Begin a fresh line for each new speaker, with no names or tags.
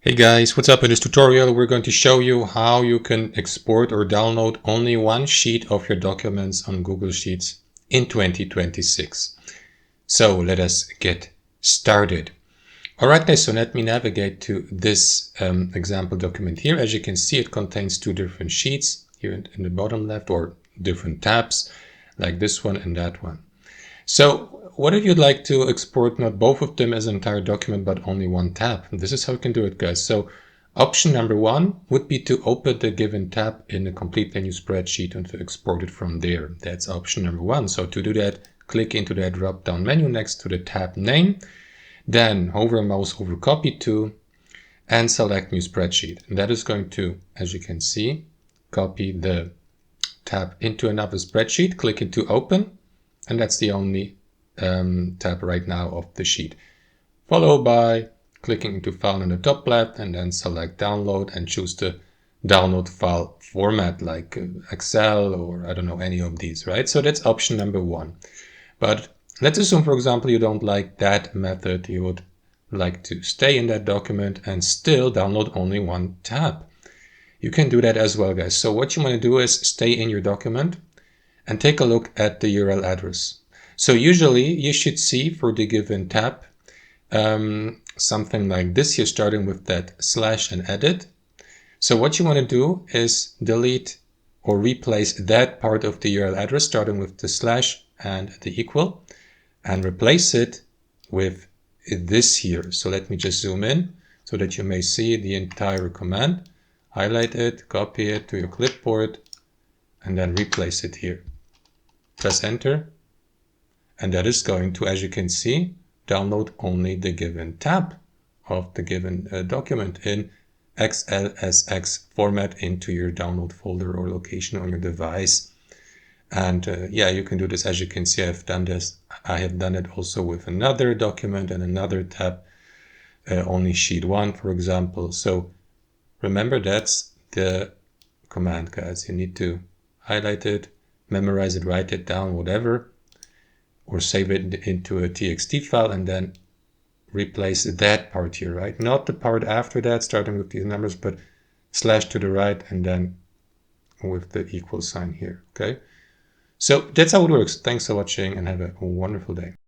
Hey guys, what's up? In this tutorial we're going to show you how you can export or download only one sheet of your documents on Google Sheets in 2026. So let us get started. Alright guys, so let me navigate to this example document here. As you can see, it contains two different sheets here in the bottom left, or different tabs like this one and that one. So what if you'd like to export not both of them as an entire document, but only one tab? And this is how you can do it, guys. So option number one would be to open the given tab in a completely new spreadsheet and to export it from there. That's option number one. So to do that, click into that drop-down menu next to the tab name, then hover mouse over copy to, and select new spreadsheet. And that is going to, as you can see, copy the tab into another spreadsheet, click into open, and that's the only tab right now of the sheet. Followed by clicking into file in the top left and then select download and choose the download file format like Excel or I don't know, any of these, right? So that's option number one. But let's assume, for example, you don't like that method. You would like to stay in that document and still download only one tab. You can do that as well, guys. So what you want to do is stay in your document and take a look at the URL address. So usually you should see for the given tab something like this here, starting with that slash and edit. So what you want to do is delete or replace that part of the URL address starting with the slash and the equal, and replace it with this here. So let me just zoom in so that you may see the entire command. Highlight it, copy it to your clipboard, and then replace it here. Press enter, and that is going to, as you can see, download only the given tab of the given document in XLSX format into your download folder or location on your device. And yeah, you can do this. As you can see, I've done this. I have done it also with another document and another tab, only sheet 1, for example. So remember, that's the command, guys. You need to highlight it, memorize it, write it down, whatever, or save it into a txt file and then replace that part here, right? Not the part after that, starting with these numbers, but slash to the right and then with the equal sign here, okay? So that's how it works. Thanks for watching and have a wonderful day.